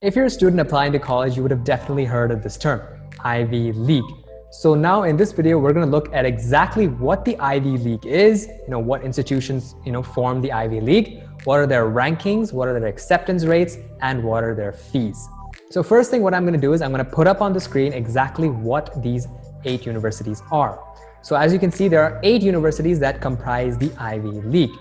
If you're a student applying to college, you would have definitely heard of this term, Ivy League. So now in this video, we're going to look at exactly what the Ivy League is, what institutions, form the Ivy League, what are their rankings, what are their acceptance rates, and what are their fees. So first thing what I'm going to do is I'm going to put up on the screen exactly what these 8 universities are. So as you can see, there are 8 universities that comprise the Ivy League.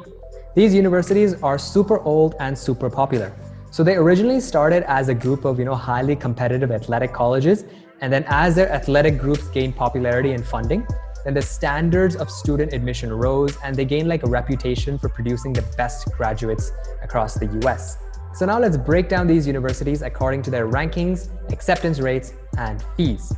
These universities are super old and super popular. So they originally started as a group of, highly competitive athletic colleges. And then as their athletic groups gained popularity and funding, then the standards of student admission rose and they gained a reputation for producing the best graduates across the US. So now let's break down these universities according to their rankings, acceptance rates, and fees.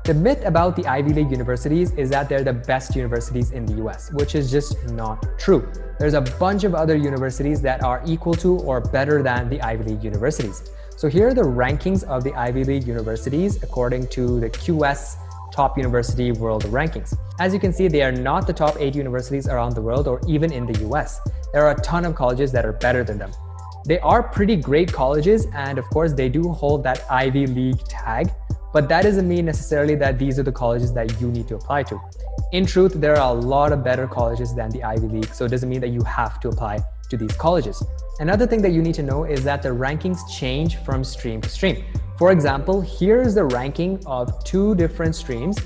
The myth about the Ivy League universities is that they're the best universities in the US, which is just not true. There's a bunch of other universities that are equal to or better than the Ivy League universities. So here are the rankings of the Ivy League universities according to the QS Top University World Rankings. As you can see, they are not the top 8 universities around the world or even in the US. There are a ton of colleges that are better than them. They are pretty great colleges, and of course they do hold that Ivy League tag, but that doesn't mean necessarily that these are the colleges that you need to apply to. In truth, there are a lot of better colleges than the Ivy League, so it doesn't mean that you have to apply to these colleges. Another thing that you need to know is that the rankings change from stream to stream. For example, here's the ranking of 2 different streams,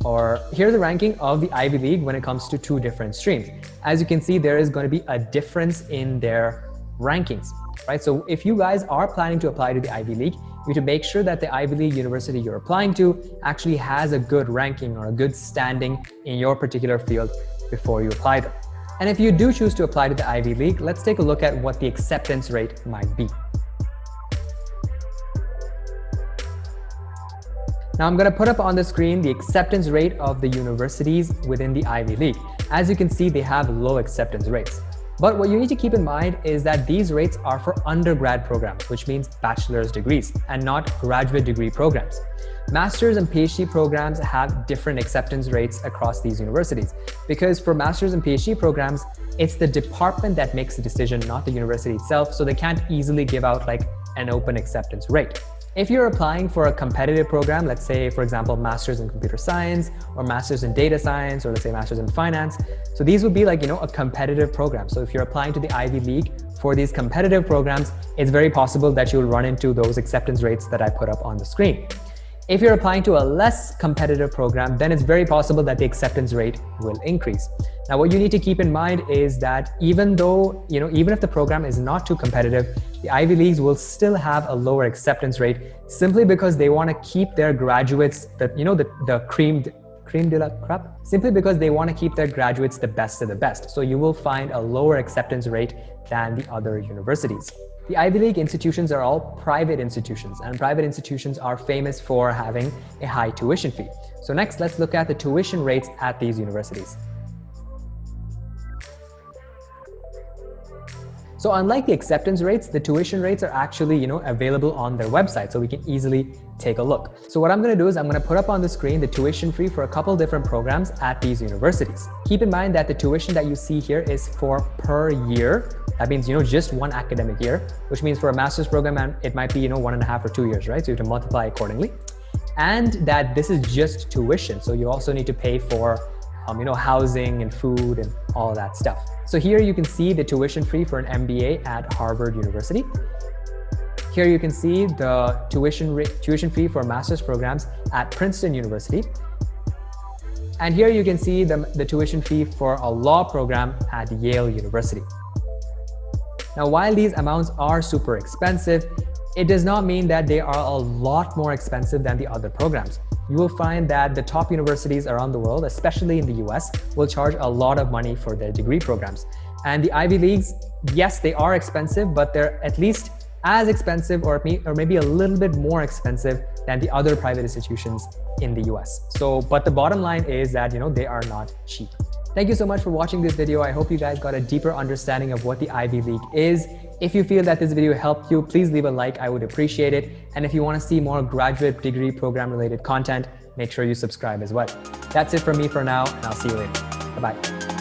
or here's the ranking of the Ivy League when it comes to 2 different streams. As you can see, there is going to be a difference in their rankings, right? So if you guys are planning to apply to the Ivy League, you need to make sure that the Ivy League university you're applying to actually has a good ranking or a good standing in your particular field before you apply them. And if you do choose to apply to the Ivy League, let's take a look at what the acceptance rate might be. Now I'm going to put up on the screen the acceptance rate of the universities within the Ivy League. As you can see, they have low acceptance rates. But what you need to keep in mind is that these rates are for undergrad programs, which means bachelor's degrees, and not graduate degree programs. Master's and PhD programs have different acceptance rates across these universities, because for master's and PhD programs, it's the department that makes the decision, not the university itself, so they can't easily give out an open acceptance rate. If you're applying for a competitive program, let's say, for example, Master's in Computer Science or Master's in Data Science, or let's say Master's in Finance. So these would be a competitive program. So if you're applying to the Ivy League for these competitive programs, it's very possible that you'll run into those acceptance rates that I put up on the screen. If you're applying to a less competitive program, then it's very possible that the acceptance rate will increase. Now, what you need to keep in mind is that even if the program is not too competitive, the Ivy Leagues will still have a lower acceptance rate simply because they want to keep their graduates, the cream de la crop, simply because they want to keep their graduates the best of the best. So you will find a lower acceptance rate than the other universities. The Ivy League institutions are all private institutions, and private institutions are famous for having a high tuition fee. So next, let's look at the tuition rates at these universities. So unlike the acceptance rates, the tuition rates are actually, available on their website, so we can easily take a look. So what I'm going to do is I'm going to put up on the screen the tuition fee for a couple different programs at these universities. Keep in mind that the tuition that you see here is for per year. That means, just one academic year, which means for a master's program, it might be, 1.5 or 2 years, right? So you have to multiply accordingly. And that this is just tuition. So you also need to pay for, housing and food and all of that stuff. So here you can see the tuition fee for an MBA at Harvard University. Here you can see the tuition fee for master's programs at Princeton University. And here you can see the tuition fee for a law program at Yale University. Now, while these amounts are super expensive, it does not mean that they are a lot more expensive than the other programs. You will find that the top universities around the world, especially in the US, will charge a lot of money for their degree programs. And the Ivy Leagues, yes, they are expensive, but they're at least as expensive or maybe a little bit more expensive than the other private institutions in the US. But the bottom line is that, they are not cheap. Thank you so much for watching this video. I hope you guys got a deeper understanding of what the Ivy League is. If you feel that this video helped you, please leave a like. I would appreciate it. And if you want to see more graduate degree program related content, make sure you subscribe as well. That's it from me for now, and I'll see you later. Bye-bye.